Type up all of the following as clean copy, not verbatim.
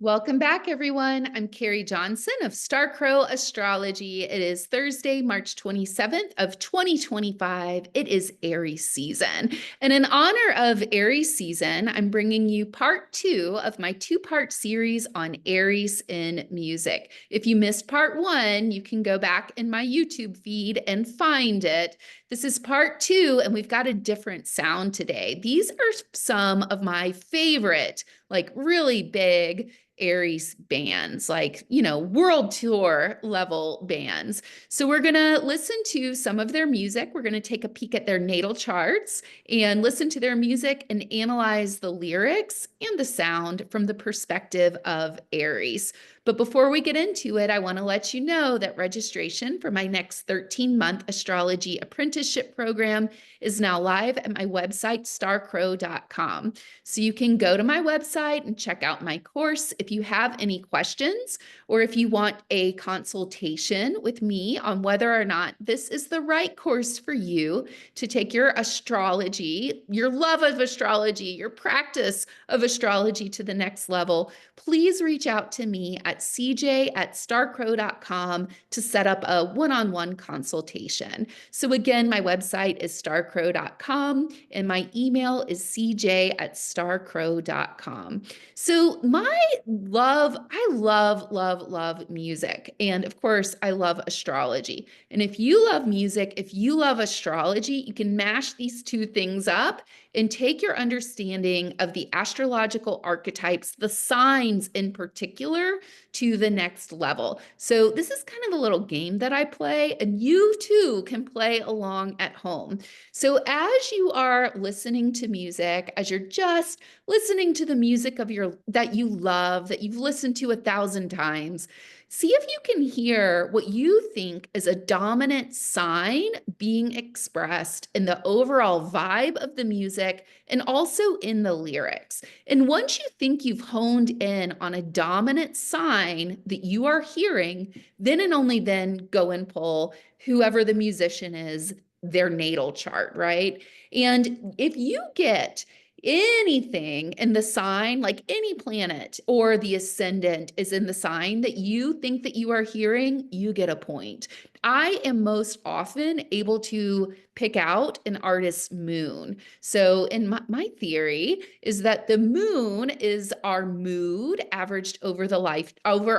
Welcome back, everyone. I'm Carrie Johnson of Starcrow Astrology. It is Thursday, March 27th of 2025. It is Aries season. And in honor of Aries season, I'm bringing you part two of my two-part series on Aries in music. If you missed part one, you can go back in my YouTube feed and find it. This is part two, and we've got a different sound today. These are some of my favorite, like really big Aries bands, like, world tour level bands. So we're going to listen to some of their music. We're going to take a peek at their natal charts and listen to their music and analyze the lyrics and the sound from the perspective of Aries. But before we get into it, I want to let you know that registration for my next 13-month astrology apprenticeship program is now live at my website, starcrow.com. So you can go to my website and check out my course. If you have any questions, or if you want a consultation with me on whether or not this is the right course for you to take your astrology, your love of astrology, your practice of astrology to the next level, please reach out to me at cj@starcrow.com to set up a one-on-one consultation. So again, my website is starcrow.com and my email is cj@starcrow.com. So I love music. And of course, I love astrology. And if you love music, if you love astrology, you can mash these two things up and take your understanding of the astrological archetypes, the signs in particular, to the next level. So this is kind of a little game that I play, and you too can play along at home. So as you are listening to music, as you're just listening to the music that you love, that you've listened to 1,000 times, see if you can hear what you think is a dominant sign being expressed in the overall vibe of the music and also in the lyrics. And once you think you've honed in on a dominant sign that you are hearing, then and only then go and pull whoever the musician is, their natal chart, right? And if you get anything in the sign, like any planet or the ascendant is in the sign that you think that you are hearing, you get a point. I am most often able to pick out an artist's moon. So in my theory is that the moon is our mood averaged over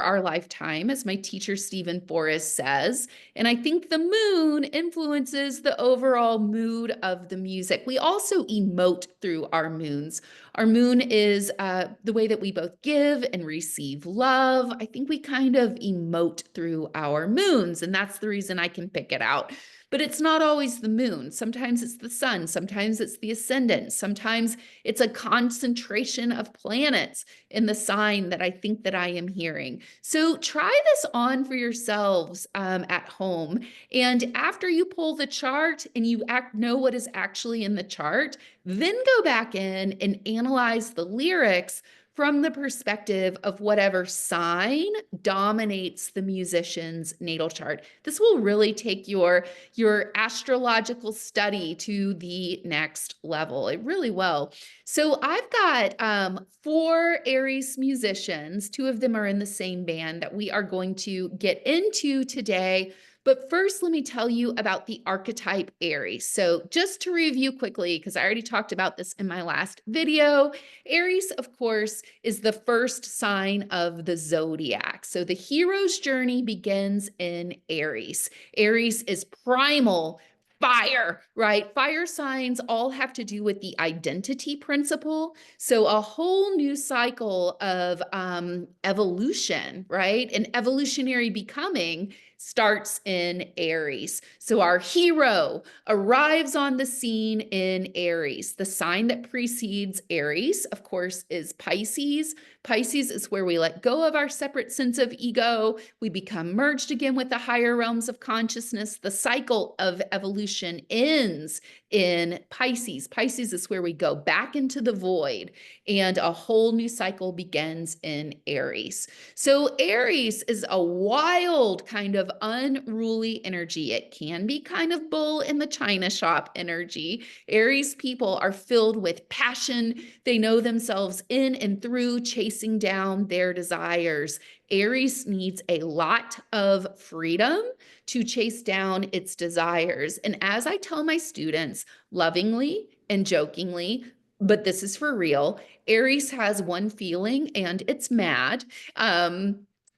our lifetime, as my teacher Stephen Forrest says. And I think the moon influences the overall mood of the music. We also emote through our moons. Our moon is the way that we both give and receive love. I think we kind of emote through our moons, and that's the reason I can pick it out. But it's not always the moon. Sometimes it's the sun. Sometimes it's the ascendant. Sometimes it's a concentration of planets in the sign that I think that I am hearing. So try this on for yourselves at home. And after you pull the chart and you know what is actually in the chart, then go back in and analyze the lyrics from the perspective of whatever sign dominates the musician's natal chart. This will really take your astrological study to the next level. It really will. So I've got 4 Aries musicians. 2 of them are in the same band that we are going to get into today. But first, let me tell you about the archetype Aries. So just to review quickly, because I already talked about this in my last video, Aries, of course, is the first sign of the zodiac. So the hero's journey begins in Aries. Aries is primal fire, right? Fire signs all have to do with the identity principle. So a whole new cycle of evolution, right? And evolutionary becoming starts in Aries. So our hero arrives on the scene in Aries. The sign that precedes Aries, of course, is Pisces. Pisces is where we let go of our separate sense of ego. We become merged again with the higher realms of consciousness. The cycle of evolution ends in Pisces. Pisces is where we go back into the void, and a whole new cycle begins in Aries. So Aries is a wild kind of unruly energy. It can be kind of bull in the china shop energy. Aries people are filled with passion. They know themselves in and through chasing down their desires. Aries needs a lot of freedom to chase down its desires. And as I tell my students lovingly and jokingly, but this is for real, Aries has one feeling and it's mad.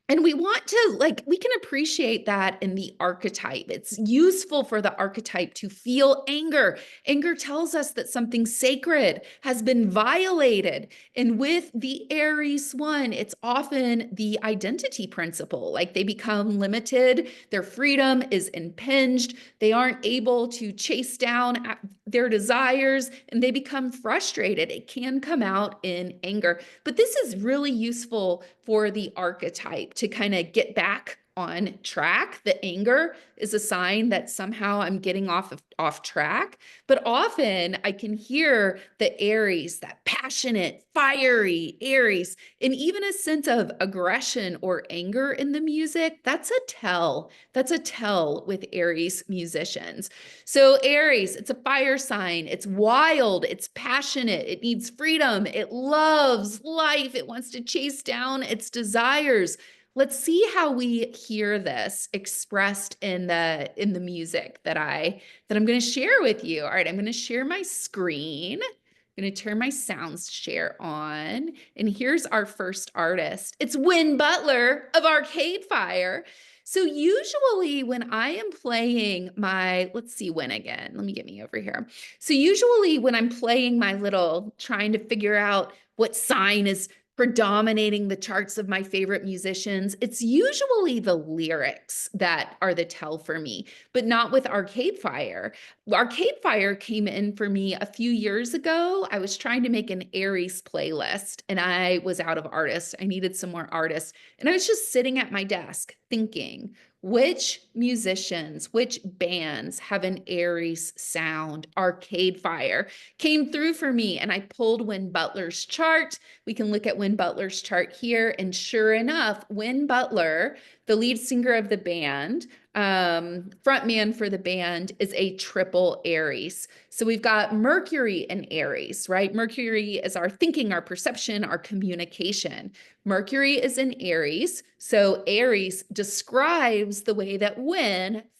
And we want to, like, we can appreciate that in the archetype. It's useful for the archetype to feel anger. Anger tells us that something sacred has been violated. And with the Aries one, it's often the identity principle. Like they become limited, their freedom is impinged, they aren't able to chase down their desires, and they become frustrated. It can come out in anger. But this is really useful for the archetype to kind of get back on track. The anger is a sign that somehow I'm getting off track. But often I can hear the Aries, that passionate, fiery Aries, and even a sense of aggression or anger in the music. That's a tell. That's a tell with Aries musicians. So Aries, it's a fire sign. It's wild. It's passionate. It needs freedom. It loves life. It wants to chase down its desires. Let's see how we hear this expressed in the music that I'm going to share with you. All right, I'm going to share my screen. I'm going to turn my sounds share on. And here's our first artist. It's Butler of Arcade Fire. So usually when I am playing my, let's see when again, let me get me over here. So usually when I'm playing my little, trying to figure out what sign is predominating the charts of my favorite musicians, it's usually the lyrics that are the tell for me, but not with Arcade Fire. Arcade Fire came in for me a few years ago. I was trying to make an Aries playlist and I was out of artists. I needed some more artists. And I was just sitting at my desk thinking, which musicians, which bands have an Aries sound? Arcade Fire came through for me, and I pulled Butler's chart. We can look at Butler's chart here, and sure enough, Butler, the lead singer of the band, frontman for the band, is a triple Aries. So we've got Mercury in Aries, right? Mercury is our thinking, our perception, our communication. Mercury is in Aries. So Aries describes the way that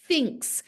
thinks,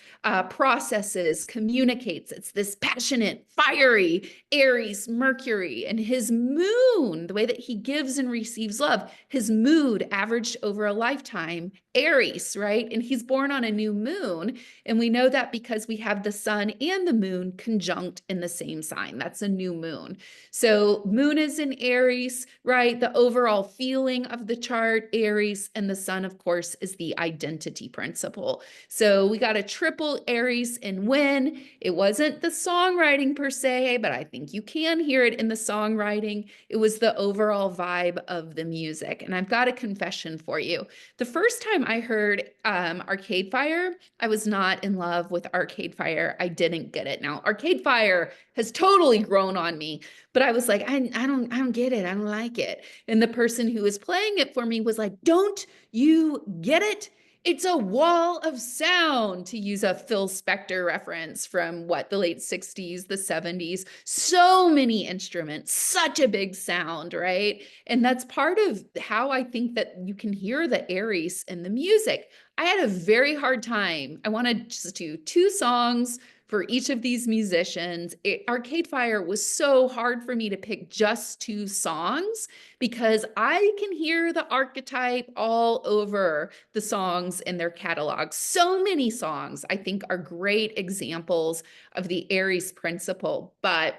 processes, communicates. It's this passionate, fiery Aries Mercury, and his moon, the way that he gives and receives love, his mood averaged over a lifetime, Aries, right? And he's born on a new moon. And we know that because we have the sun and the moon conjunct in the same sign. That's a new moon. So moon is in Aries, right? The overall feeling of the chart, Aries, and the sun, of course, is the identity principle. So we got a triple Aries in When. It wasn't the songwriting per se, but I think you can hear it in the songwriting. It was the overall vibe of the music. And I've got a confession for you. The first time I heard Arcade Fire, I was not in love with Arcade Fire. I didn't get it. Now, Arcade Fire has totally grown on me, but I was like, I don't get it. I don't like it. And the person who was playing it for me was like, don't you get it? It's a wall of sound, to use a Phil Spector reference from the late 60s, the 70s. So many instruments, such a big sound, right? And that's part of how I think that you can hear the Aries in the music. I had a very hard time. I wanted just to do 2 songs for each of these musicians. Arcade Fire was so hard for me to pick just 2 songs because I can hear the archetype all over the songs in their catalog. So many songs I think are great examples of the Aries principle, but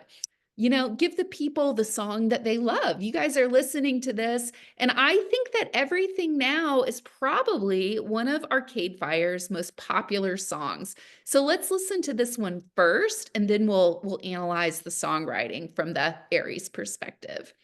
give the people the song that they love. You guys are listening to this, and I think that Everything Now is probably one of Arcade Fire's most popular songs. So let's listen to this one first, and then we'll analyze the songwriting from the Aries perspective.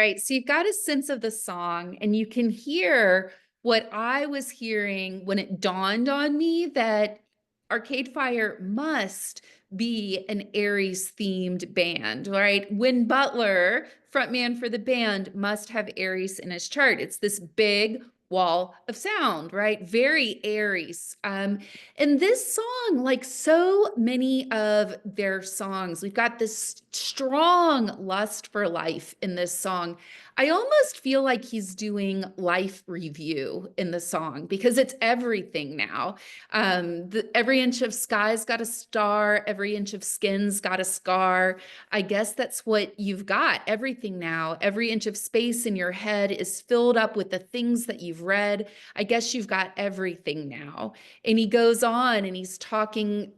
right? So you've got a sense of the song, and you can hear what I was hearing when it dawned on me that Arcade Fire must be an Aries themed band, right? When Butler, frontman for the band, must have Aries in his chart. It's this big wall of sound, right? Very Aries. And this song, like so many of their songs, we've got this strong lust for life in this song. I almost feel like he's doing life review in the song because it's everything now. Every inch of sky's got a star, every inch of skin's got a scar. I guess that's what you've got, everything now. Every inch of space in your head is filled up with the things that you've read. I guess you've got everything now. And he goes on and he's talking,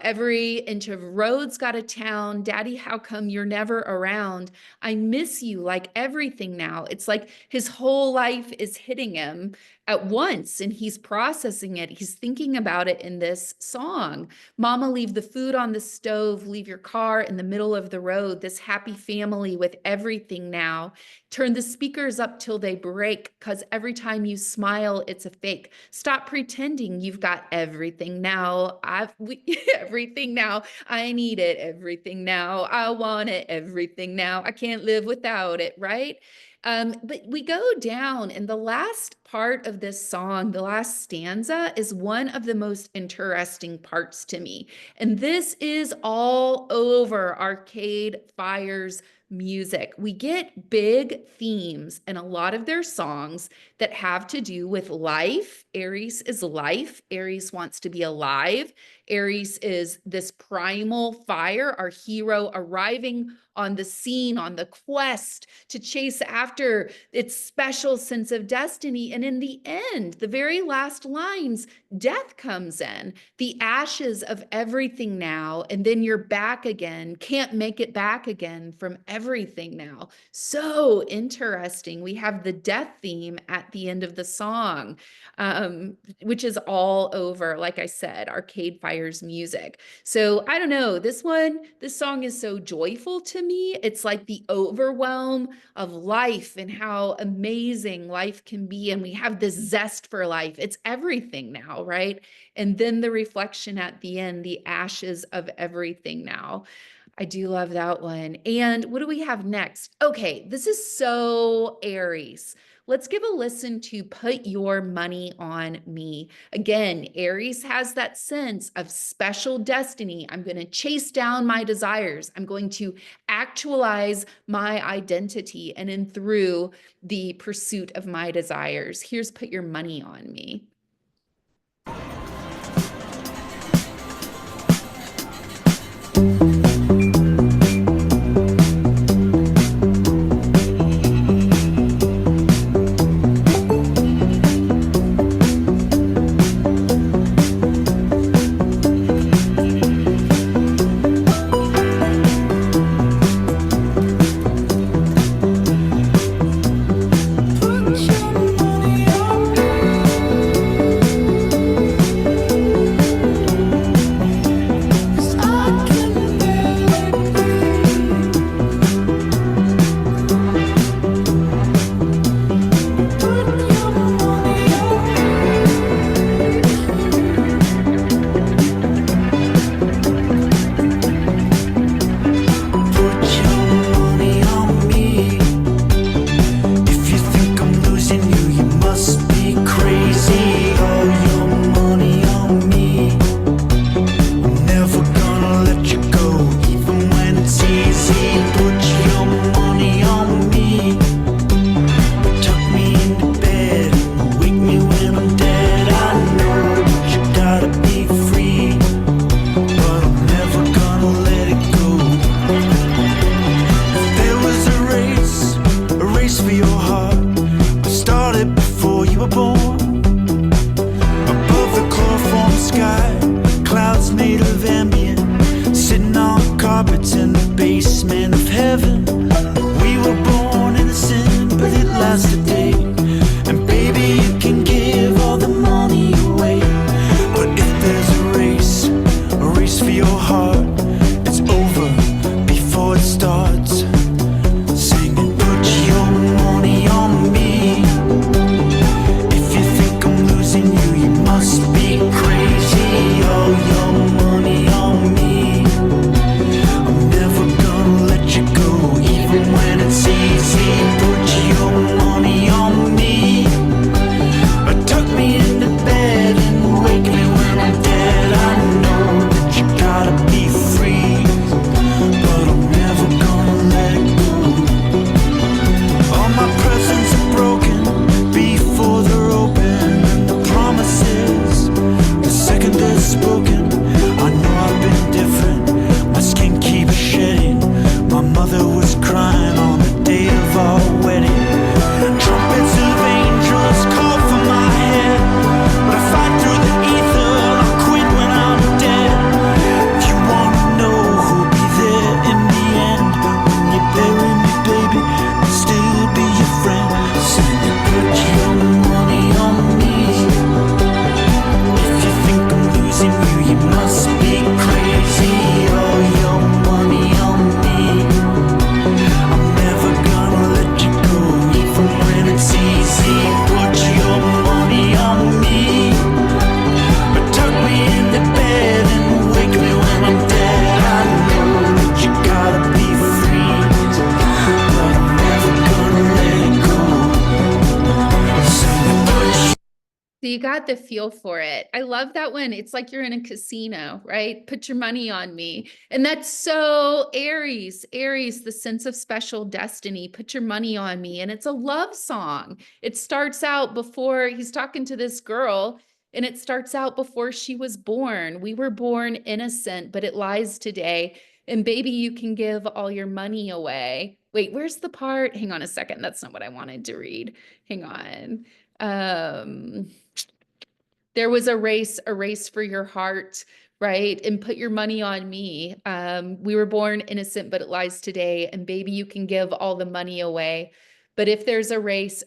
every inch of road's got a town. Daddy, how come you're never around? I miss you like everything now. It's like his whole life is hitting him at once and he's processing it. He's thinking about it in this song. Mama, leave the food on the stove, leave your car in the middle of the road, this happy family with everything now. Turn the speakers up till they break, because every time you smile, it's a fake. Stop pretending you've got everything now. Everything now. I need it, everything now. I want it, everything now. I can't live without it, right? But we go down, and the last part of this song, the last stanza, is one of the most interesting parts to me. And this is all over Arcade Fire's music. We get big themes in a lot of their songs that have to do with life. Aries is life. Aries wants to be alive. Aries is this primal fire, our hero arriving on the scene, on the quest to chase after its special sense of destiny. And in the end, the very last lines, death comes in, the ashes of everything now, and then you're back again, can't make it back again from everything now. So interesting. We have the death theme at the end of the song, which is all over, like I said, Arcade Fire's music. So I don't know, this song is so joyful to me. It's like the overwhelm of life and how amazing life can be. And we have this zest for life. It's everything now, right? And then the reflection at the end, the ashes of everything now. I do love that one. And what do we have next? Okay, this is so Aries. Let's give a listen to Put Your Money on Me. Again, Aries has that sense of special destiny. I'm going to chase down my desires. I'm going to actualize my identity and in through the pursuit of my desires. Here's Put Your Money on Me. It's over before it starts. Singing, put your So you got the feel for it. I love that one. It's like you're in a casino, right? Put your money on me. And that's so Aries, Aries, the sense of special destiny. Put your money on me. And it's a love song. It starts out before he's talking to this girl, and it starts out before she was born. We were born innocent, but it lies today. And baby, you can give all your money away. Wait, where's the part? Hang on a second. That's not what I wanted to read. Hang on. Um, there was a race for your heart, right? And put your money on me. We were born innocent, but it lies today. And baby, you can give all the money away. But if there's a race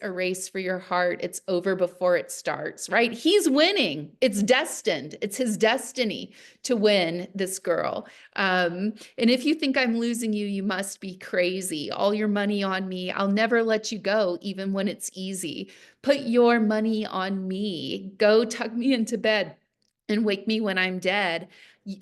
for your heart, it's over before it starts, right? He's winning. It's destined. It's his destiny to win this girl. And if you think I'm losing you, you must be crazy. All your money on me. I'll never let you go, even when it's easy. Put your money on me. Go tuck me into bed and wake me when I'm dead.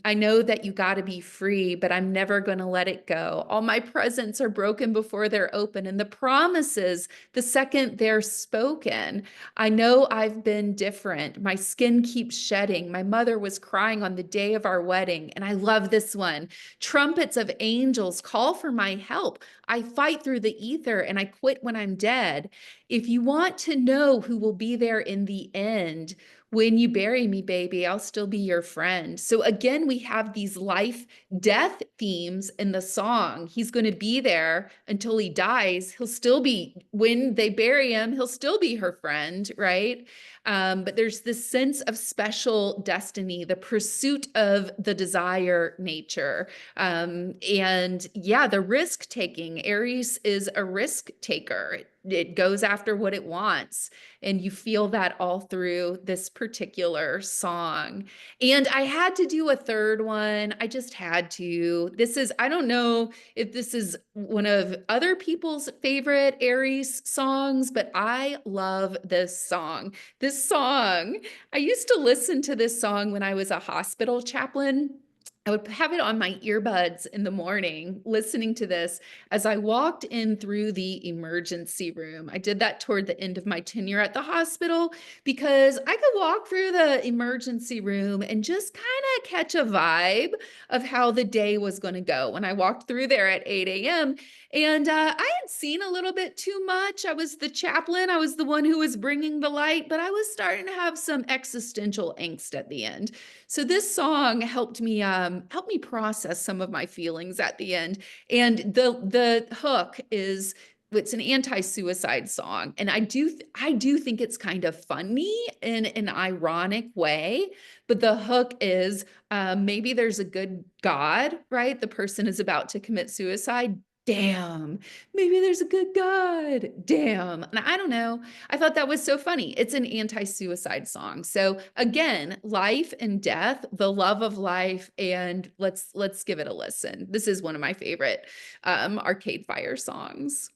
I know that you got to be free, but I'm never going to let it go. All my presents are broken before they're open, and the promises, the second they're spoken. I know I've been different. My skin keeps shedding. My mother was crying on the day of our wedding, and I love this one. Trumpets of angels call for my help. I fight through the ether, and I quit when I'm dead. If you want to know who will be there in the end, when you bury me, baby, I'll still be your friend. So again, we have these life death themes in the song. He's going to be there until he dies. He'll still be, when they bury him, he'll still be her friend, right? But there's this sense of special destiny, the pursuit of the desire nature. And yeah, the risk taking. Aries is a risk taker. It goes after what it wants. And you feel that all through this particular song. And I had to do a third one. I just had to. This is, I don't know if this is one of other people's favorite Aries songs, but I love this song. This song, I used to listen to this song when I was a hospital chaplain. I would have it on my earbuds in the morning, listening to this as I walked in through the emergency room. I did that toward the end of my tenure at the hospital because I could walk through the emergency room and just kind of catch a vibe of how the day was going to go when I walked through there at 8 a.m. And I had seen a little bit too much. I was the chaplain. I was the one who was bringing the light, but I was starting to have some existential angst at the end. So this song helped me process some of my feelings at the end. And the hook is, it's an anti-suicide song, and I do think it's kind of funny in an ironic way. But the hook is maybe there's a good God, right? The person is about to commit suicide. Damn, maybe there's a good God. Damn. And I don't know. I thought that was so funny. It's an anti-suicide song. So again, life and death, the love of life, and let's give it a listen. This is one of my favorite Arcade Fire songs.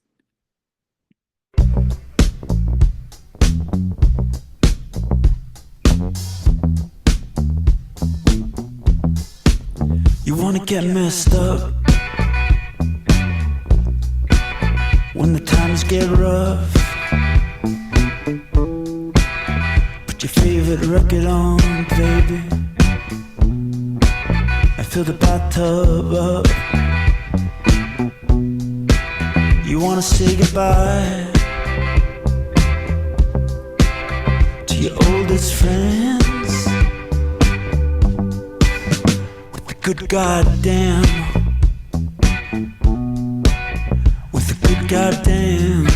You wanna get messed up when the times get rough. Put your favorite record on, baby, and fill the bathtub up. You wanna say goodbye to your oldest friends with the good goddamn, with the good goddamn.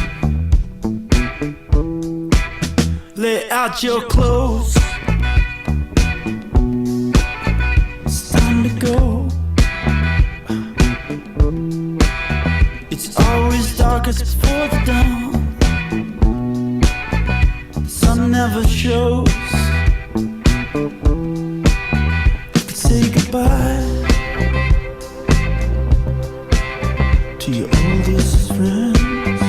Lay out your clothes, it's time to go. It's always darkest before the dawn, the sun never shows. You could say goodbye to your oldest friends.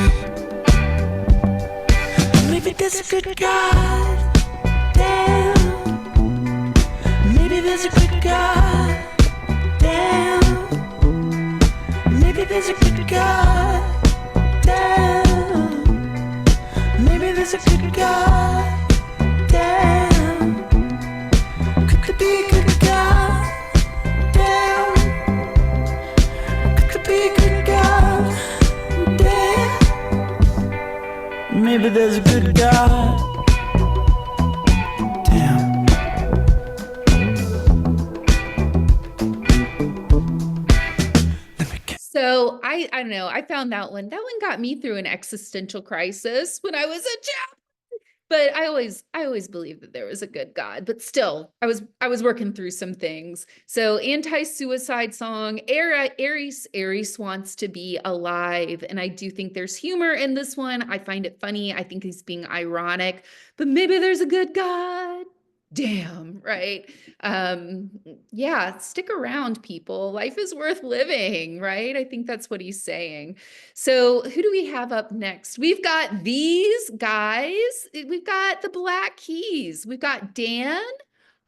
Maybe there's a good God, damn. Maybe there's a good God, damn. Maybe there's a good God, damn. Maybe there's a good God, damn. maybe there's a good God. Damn. So I don't know. I found that one. That one got me through an existential crisis when I was a child. But I always believed that there was a good God. But still, I was working through some things. So anti-suicide song, Aries wants to be alive. And I do think there's humor in this one. I find it funny. I think he's being ironic, but maybe there's a good God. Damn, right? Yeah, stick around, people. Life is worth living, right? I think that's what he's saying. So who do we have up next? We've got these guys. We've got the Black Keys. We've got Dan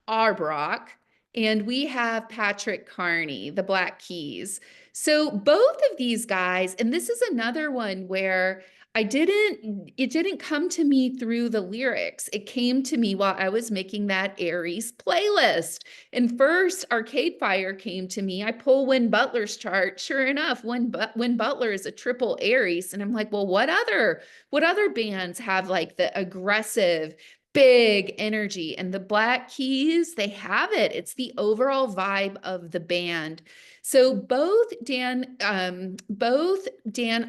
Auerback, and we have Patrick Carney, the Black Keys. So both of these guys, and this is another one where it didn't come to me through the lyrics. It came to me while I was making that Aries playlist. And first, Arcade Fire came to me. I pull Win Butler's chart. Sure enough, Win Butler is a triple Aries. And I'm like, well, what other bands have like the aggressive, big energy? And the Black Keys, they have it. It's the overall vibe of the band. So both Dan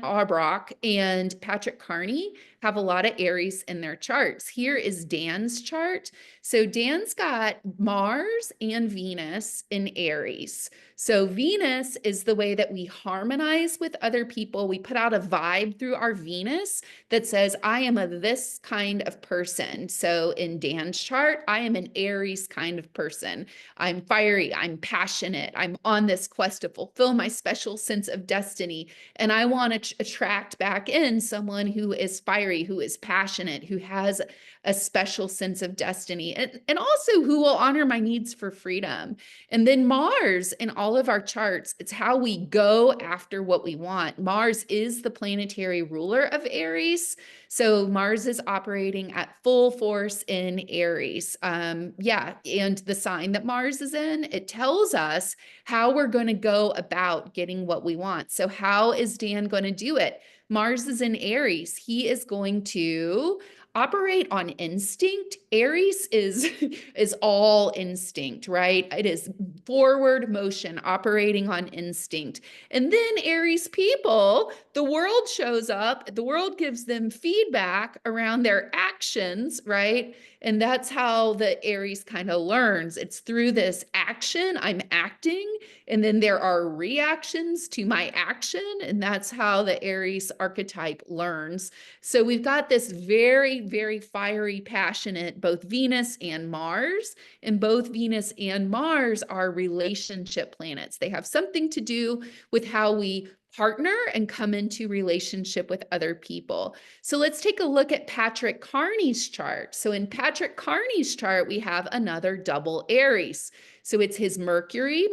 Auerback and Patrick Carney have a lot of Aries in their charts. Here is Dan's chart. So Dan's got Mars and Venus in Aries. So Venus is the way that we harmonize with other people. We put out a vibe through our Venus that says, I am a this kind of person. So in Dan's chart, I am an Aries kind of person. I'm fiery, I'm passionate, I'm on this quest to fulfill my special sense of destiny. And I want to attract back in someone who is fiery, who is passionate, who has a special sense of destiny, and also who will honor my needs for freedom. And then Mars in all of our charts, it's how we go after what we want. Mars is the planetary ruler of Aries. So Mars is operating at full force in Aries. Yeah, and the sign that Mars is in, it tells us how we're going to go about getting what we want. So how is Dan going to do it? Mars is in Aries. He is going to operate on instinct. Aries is all instinct, right? It is forward motion, operating on instinct. And then Aries people, the world shows up, the world gives them feedback around their actions, right? And that's how the Aries kind of learns. It's through this action, I'm acting, and then there are reactions to my action, and that's how the Aries archetype learns. So we've got this very, very fiery, passionate, both Venus and Mars, and both Venus and Mars are relationship planets. They have something to do with how we partner and come into relationship with other people. So let's take a look at Patrick Carney's chart. So in Patrick Carney's chart, we have another double Aries. So it's his Mercury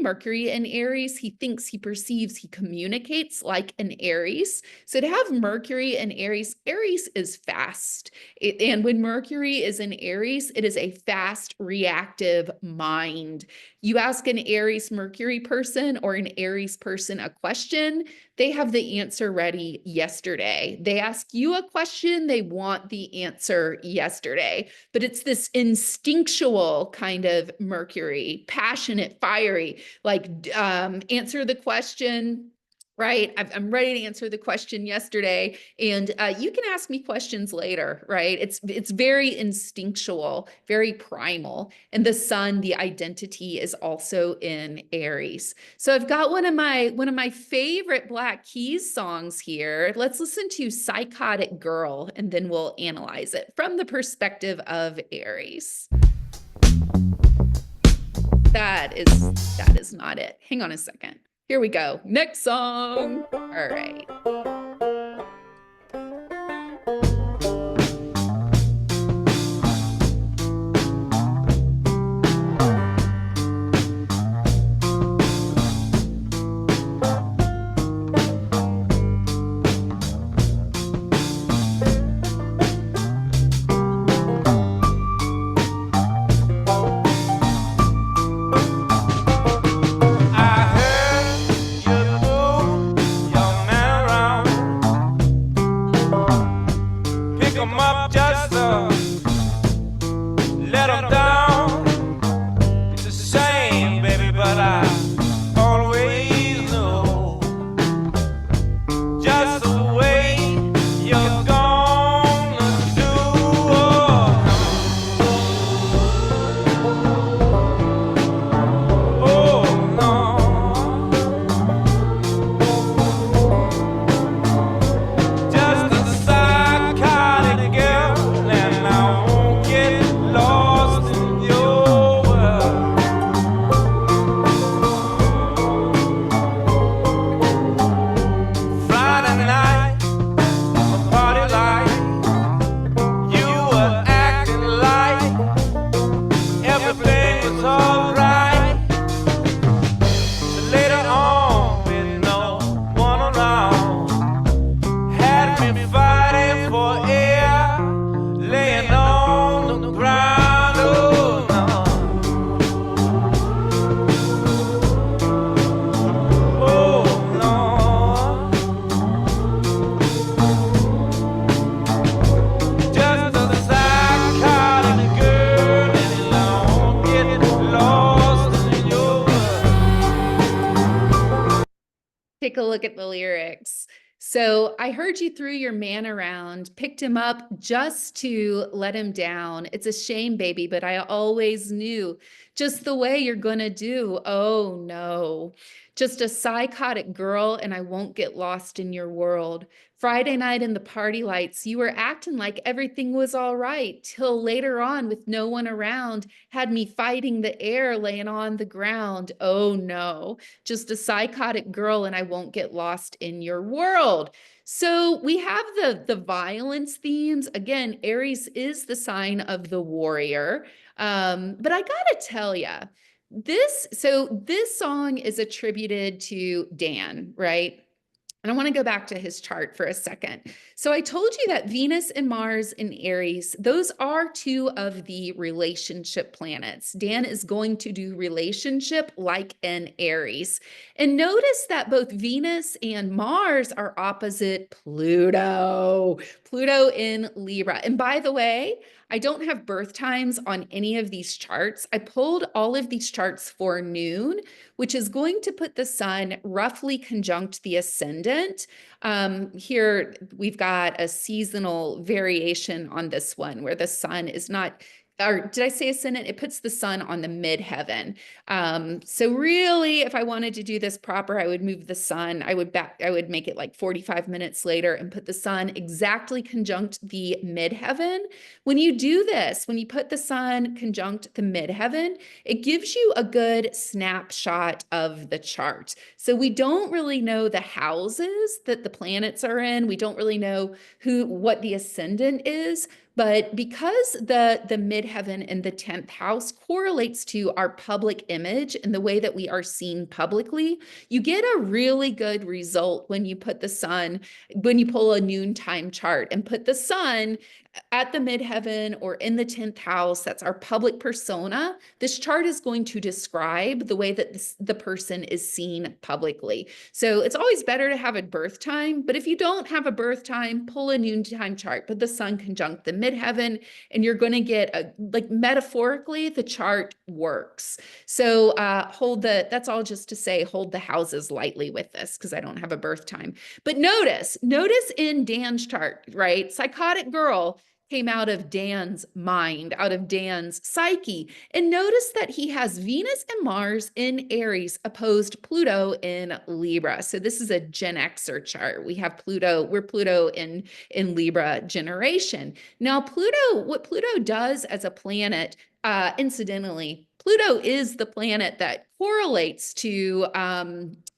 in Aries. He thinks, he perceives, he communicates like an Aries. So to have Mercury in Aries, Aries is fast. And when Mercury is in Aries, it is a fast, reactive mind. You ask an Aries Mercury person or an Aries person a question, they have the answer ready yesterday. They ask you a question, they want the answer yesterday. But it's this instinctual kind of Mercury, passionate, fiery, like answer the question. Right. I'm ready to answer the question yesterday, and you can ask me questions later. Right. It's very instinctual, very primal. And the sun, the identity, is also in Aries. So I've got one of my favorite Black Keys songs here. Let's listen to Psychotic Girl, and then we'll analyze it from the perspective of Aries. That is not it. Hang on a second. Here we go. Next song. All right. I heard you know your man around. look at the lyrics. So I heard you threw your man around, picked him up just to let him down. It's a shame, baby, but I always knew just the way you're gonna do. Oh no. Just a psychotic girl, and I won't get lost in your world. Friday night in the party lights, you were acting like everything was all right till later on, with no one around, had me fighting the air, laying on the ground. Oh no, just a psychotic girl, and I won't get lost in your world. So we have the violence themes. Again, Aries is the sign of the warrior. But I gotta tell you, this song is attributed to Dan, right? And I want to go back to his chart for a second. So I told you that Venus and Mars in Aries, those are two of the relationship planets. Dan is going to do relationship like in Aries. And notice that both Venus and Mars are opposite Pluto. Pluto in Libra. And by the way, I don't have birth times on any of these charts. I pulled all of these charts for noon, which is going to put the sun roughly conjunct the ascendant. Here we've got a seasonal variation on this one where the sun is not, or did I say ascendant? It puts the sun on the midheaven. So really, if I wanted to do this proper, I would move the sun. I would make it like 45 minutes later and put the sun exactly conjunct the midheaven. When you do this, when you put the sun conjunct the midheaven, it gives you a good snapshot of the chart. So we don't really know the houses that the planets are in. We don't really know what the ascendant is. But because the midheaven in the 10th house correlates to our public image and the way that we are seen publicly, you get a really good result when you put the sun, when you pull a noontime chart and put the sun at the midheaven or in the 10th house. That's our public persona. This chart is going to describe the way that the person is seen publicly. So it's always better to have a birth time, but if you don't have a birth time, pull a noontime chart, put the sun conjunct the midheaven, and you're going to get like metaphorically, the chart works. So that's all just to say, hold the houses lightly with this because I don't have a birth time. But notice in Dan's chart, right? Psychotic girl came out of Dan's mind, out of Dan's psyche. And notice that he has Venus and Mars in Aries opposed Pluto in Libra. So this is a Gen Xer chart. We have Pluto, we're Pluto in Libra generation. Now, what Pluto does as a planet, incidentally, Pluto is the planet that correlates to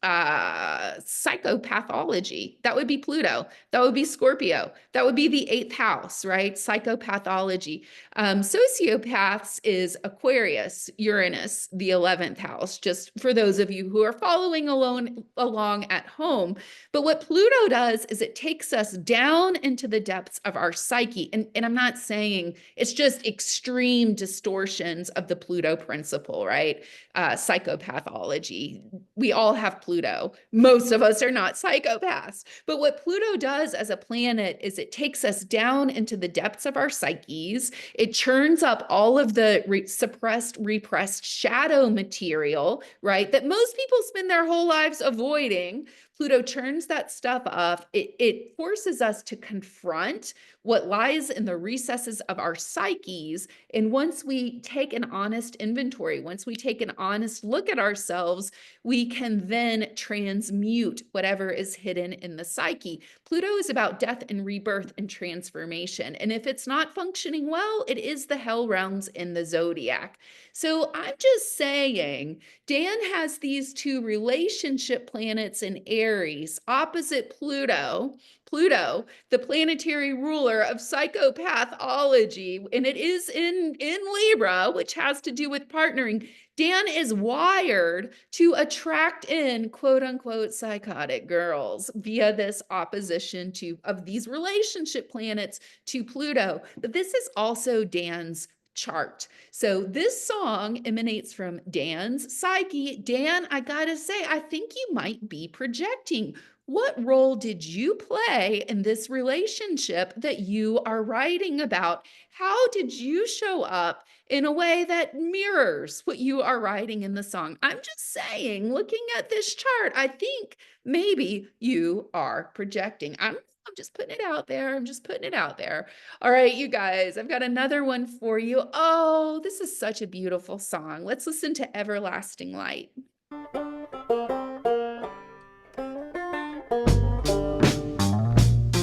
psychopathology. That would be Pluto. That would be Scorpio. That would be the 8th house, right? Psychopathology. Sociopaths is Aquarius, Uranus, the 11th house, just for those of you who are following along at home. But what Pluto does is it takes us down into the depths of our psyche. And I'm not saying it's just extreme distortions of the Pluto principle, right? Psychopathology. We all have Pluto. Most of us are not psychopaths. But what Pluto does as a planet is it takes us down into the depths of our psyches. It churns up all of the suppressed, repressed shadow material, right? That most people spend their whole lives avoiding. Pluto churns that stuff up. It forces us to confront what lies in the recesses of our psyches. And once we take an honest inventory, once we take an honest look at ourselves, we can then transmute whatever is hidden in the psyche. Pluto is about death and rebirth and transformation. And if it's not functioning well, it is the hell realms in the zodiac. So I'm just saying, Dan has these two relationship planets in Aries opposite Pluto. Pluto, the planetary ruler of psychopathology, and it is in Libra, which has to do with partnering. Dan is wired to attract in quote unquote psychotic girls via this opposition of these relationship planets to Pluto. But this is also Dan's chart. So this song emanates from Dan's psyche. Dan, I gotta say, I think you might be projecting. What role did you play in this relationship that you are writing about? How did you show up in a way that mirrors what you are writing in the song? I'm just saying, looking at this chart, I think maybe you are projecting. I'm just putting it out there. I'm just putting it out there. All right, you guys, I've got another one for you. Oh, this is such a beautiful song. Let's listen to Everlasting Light.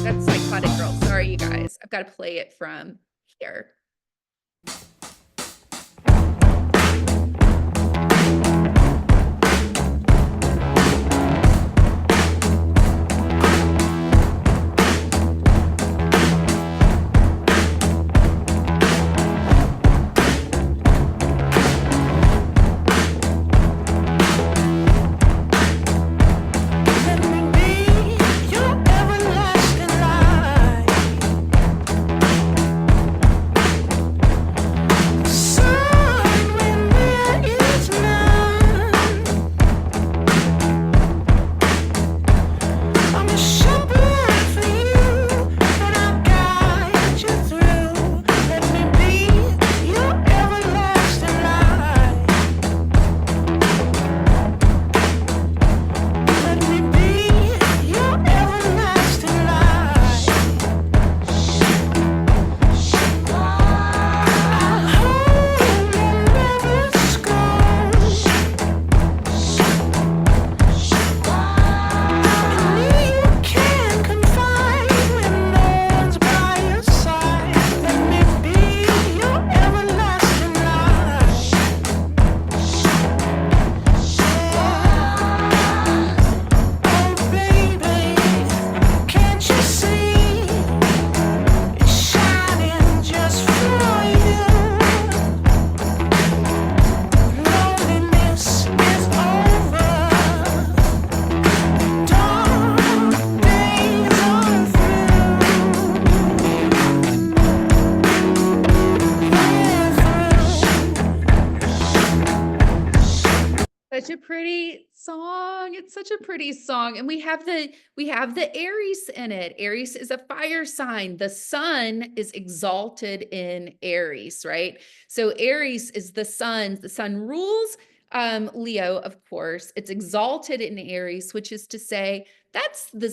That's Psychotic Girl. Sorry, you guys. I've got to play it from here. Such a pretty song. It's such a pretty song. And we have the Aries in it. Aries is a fire sign. The sun is exalted in Aries, right? So Aries is the sun. The sun rules Leo, of course. It's exalted in Aries, which is to say that's the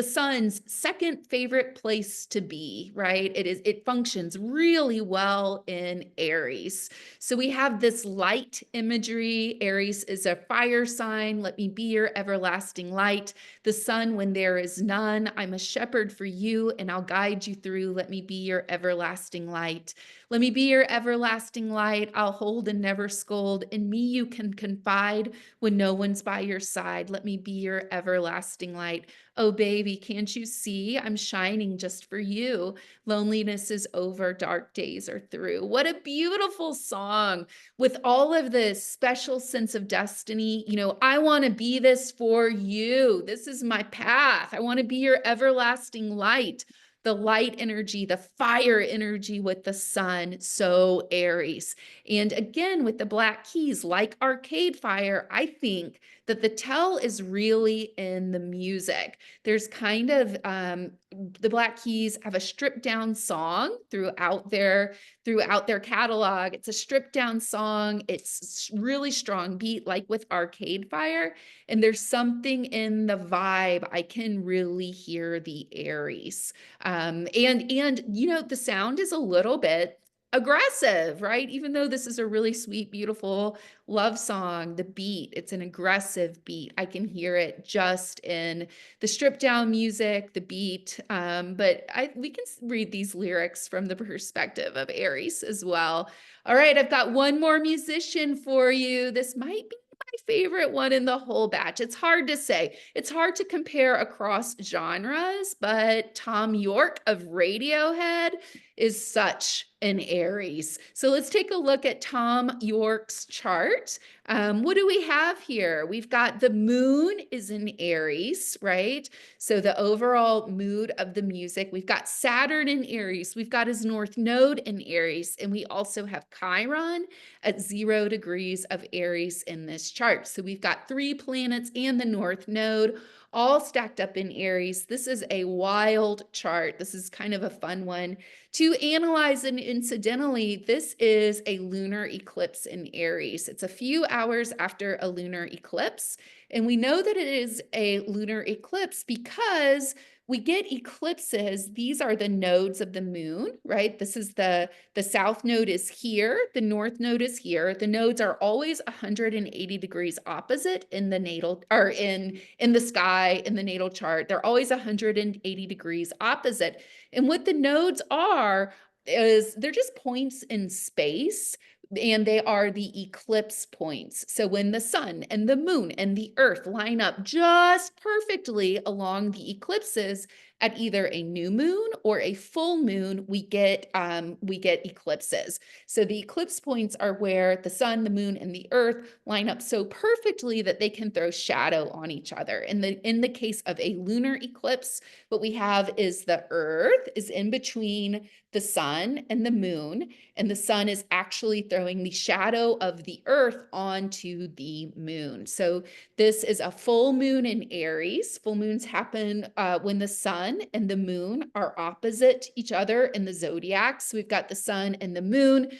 sun's second favorite place to be, right? It functions really well in Aries. So we have this light imagery. Aries is a fire sign. Let me be your everlasting light. The sun when there is none. I'm a shepherd for you and I'll guide you through. Let me be your everlasting light. Let me be your everlasting light. I'll hold and never scold. In me you can confide when no one's by your side. Let me be your everlasting light. Oh, baby, can't you see? I'm shining just for you. Loneliness is over, dark days are through. What a beautiful song with all of this special sense of destiny. You know, I want to be this for you. This is my path. I want to be your everlasting light. The light energy, the fire energy with the sun, so Aries. And again, with the black keys, like Arcade Fire, I think that the tell is really in the music. There's kind of the Black Keys have a stripped down song throughout their catalog. It's a stripped down song. It's really strong beat, like with Arcade Fire. And there's something in the vibe. I can really hear the Aries. And you know, the sound is a little bit aggressive, right? Even though this is a really sweet, beautiful love song, the beat, it's an aggressive beat. I can hear it just in the stripped down music, the beat. But we can read these lyrics from the perspective of Aries as well. All right, I've got one more musician for you. This might be my favorite one in the whole batch. It's hard to say. It's hard to compare across genres, but Thom Yorke of Radiohead is such an Aries. So let's take a look at Thom Yorke's chart. What do we have here? We've got the moon is in Aries, right? So the overall mood of the music. We've got Saturn in Aries. We've got his north node in Aries. And we also have Chiron at 0 degrees of Aries in this chart. So we've got 3 planets and the north node all stacked up in Aries. This is a wild chart. This is kind of a fun one to analyze. And incidentally, this is a lunar eclipse in Aries. It's a few hours after a lunar eclipse. And we know that it is a lunar eclipse because we get eclipses. These are the nodes of the moon, right? This is the south node is here, the north node is here. The nodes are always 180 degrees opposite in the natal, or in the sky, in the natal chart. They're always 180 degrees opposite. And what the nodes are is they're just points in space, and they are the eclipse points. So when the sun and the moon and the earth line up just perfectly along the eclipses at either a new moon or a full moon, we get eclipses. So the eclipse points are where the sun, the moon, and the earth line up so perfectly that they can throw shadow on each other. In the case of a lunar eclipse, what we have is the earth is in between the sun and the moon, and the sun is actually throwing the shadow of the earth onto the moon. So this is a full moon in Aries. Full moons happen when the sun and the moon are opposite each other in the zodiac. So we've got the sun and the moon.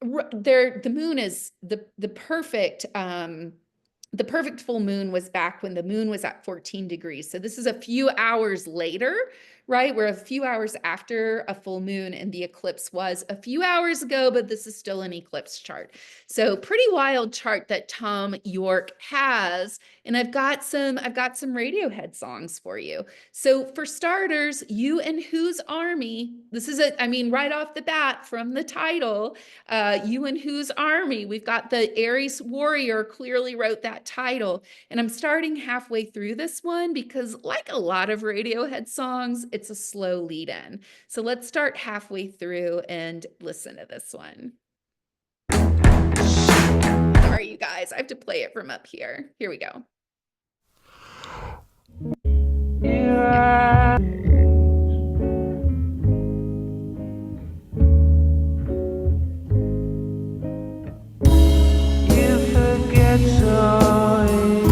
The moon is the perfect full moon was back when the moon was at 14 degrees. So this is a few hours later, right? We're a few hours after a full moon, and the eclipse was a few hours ago, but this is still an eclipse chart. So pretty wild chart that Thom Yorke has. And I've got some Radiohead songs for you. So for starters, You and Whose Army? This is right off the bat from the title, You and Whose Army? We've got the Aries warrior clearly wrote that title. And I'm starting halfway through this one because, like a lot of Radiohead songs, it's a slow lead in. So let's start halfway through and listen to this one. Sorry, you guys, I have to play it from up here. Here we go. Yeah. You forget so easy.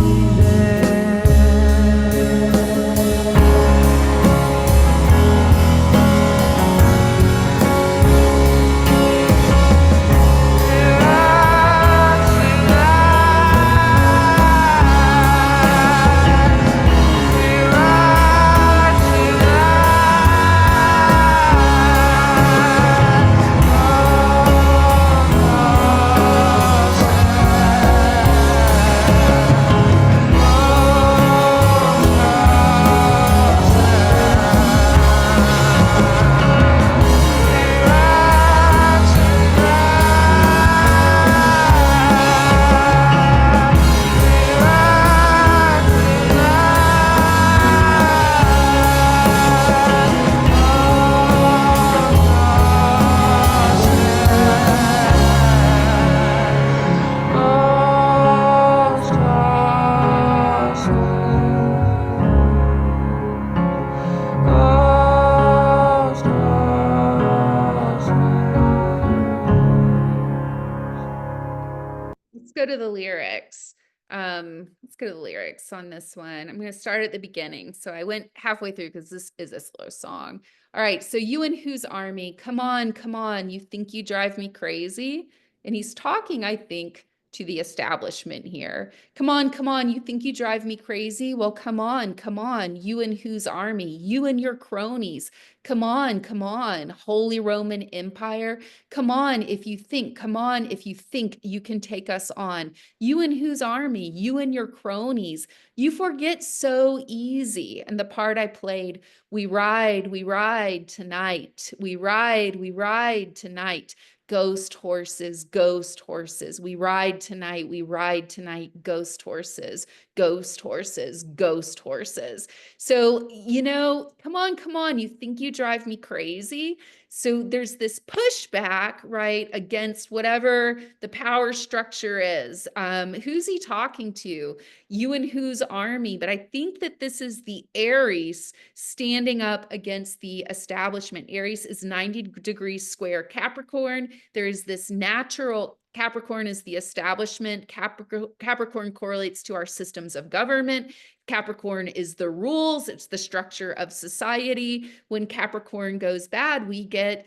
Let's go to the lyrics. Let's go to the lyrics on this one. I'm going to start at the beginning. So I went halfway through because this is a slow song. All right. So You and Whose Army? Come on, come on. You think you drive me crazy? And he's talking, I think, to the establishment here. Come on, come on. You think you drive me crazy? Well, come on, come on. You and Whose Army? You and your cronies. Come on, come on. Holy Roman Empire. Come on, if you think, come on, if you think you can take us on. You and Whose Army? You and your cronies. You forget so easy. And the part I played, we ride tonight. We ride tonight. Ghost horses, ghost horses. We ride tonight, ghost horses, ghost horses, ghost horses. So, come on, come on. You think you drive me crazy? So there's this pushback, right, against whatever the power structure is. Who's he talking to? You and Whose Army? But I think that this is the Aries standing up against the establishment. Aries is 90 degrees square Capricorn. There is this natural Capricorn is the establishment. Capricorn correlates to our systems of government. Capricorn is the rules. It's the structure of society. When Capricorn goes bad, we get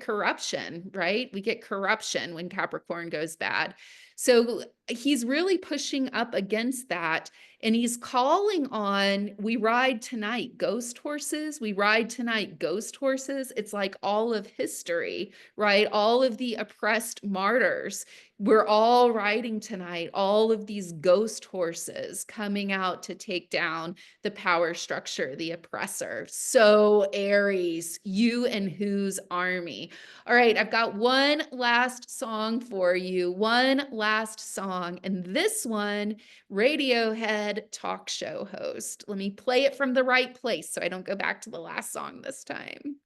corruption, right? We get corruption when Capricorn goes bad. So he's really pushing up against that. And he's calling on, we ride tonight, ghost horses. We ride tonight, ghost horses. It's like all of history, right? All of the oppressed martyrs. We're all riding tonight, all of these ghost horses coming out to take down the power structure, the oppressor. So Aries, you and whose army? All right, I've got one last song for you, one last song. And this one, Radiohead talk show host. Let me play it from the right place so I don't go back to the last song this time.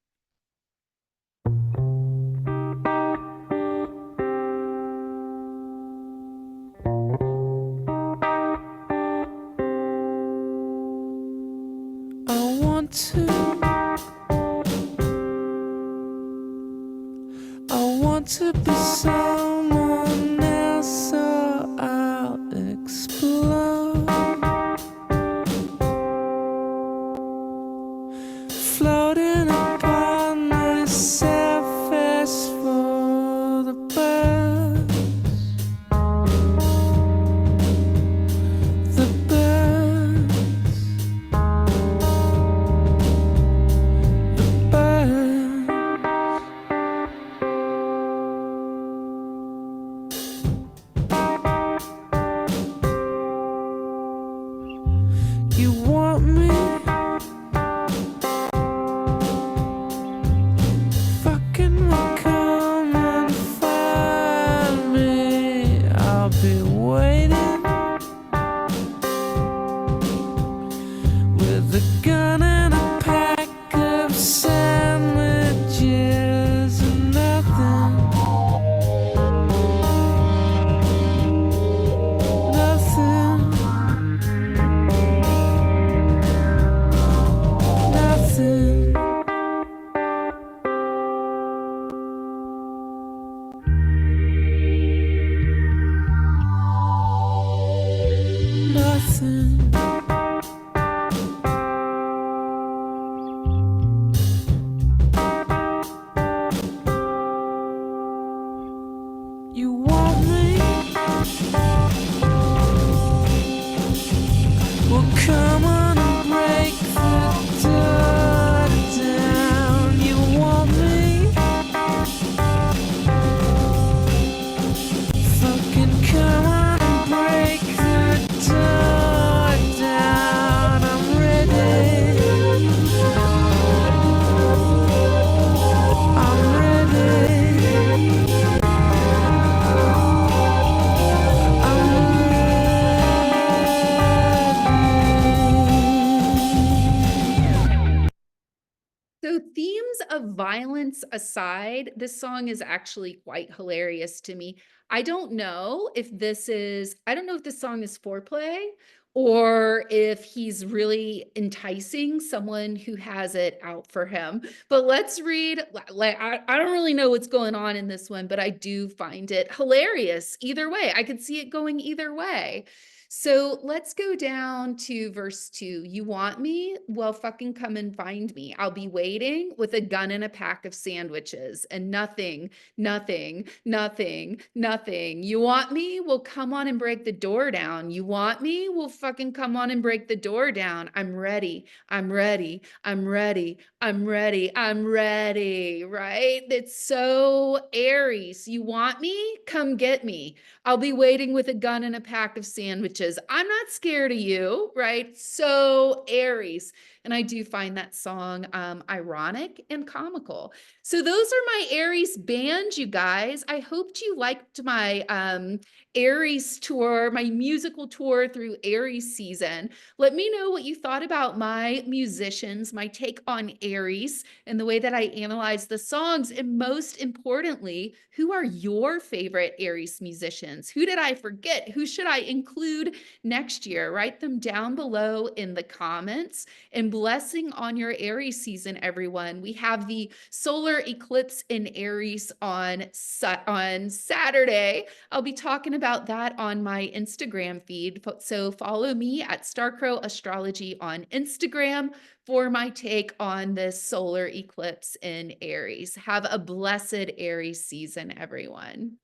I want to be someone else, so I'll explode. Floating upon myself as for the birds. The birds. The birds. You want me? Fucking will come and find me. I'll be waiting with a gun and a pack of sandwiches and nothing. Nothing. Nothing. Nothing. You want me? Well, come on and break the door down. You want me? Fucking come on and break the door down. I'm ready. I'm ready. So themes of violence aside, this song is actually quite hilarious to me. I don't know if this song is foreplay or if he's really enticing someone who has it out for him. But let's read, like, I don't really know what's going on in this one, but I do find it hilarious either way. I could see it going either way. So let's go down to verse 2. You want me? Well, fucking come and find me. I'll be waiting with a gun and a pack of sandwiches and nothing, nothing, nothing, nothing. You want me? Well, come on and break the door down. You want me? Well, fucking come on and break the door down. I'm ready. I'm ready. I'm ready. I'm ready. I'm ready. Right? It's so Aries. You want me? Come get me. I'll be waiting with a gun and a pack of sandwiches. I'm not scared of you, right? So Aries. And I do find that song ironic and comical. So those are my Aries band, you guys. I hoped you liked my Aries tour, my musical tour through Aries season. Let me know what you thought about my musicians, my take on Aries, and the way that I analyze the songs. And most importantly, who are your favorite Aries musicians? Who did I forget? Who should I include next year? Write them down below in the comments. And blessing on your Aries season, everyone. We have the solar eclipse in Aries on Saturday. I'll be talking about that on my Instagram feed. So follow me at Starcrow Astrology on Instagram for my take on this solar eclipse in Aries. Have a blessed Aries season, everyone.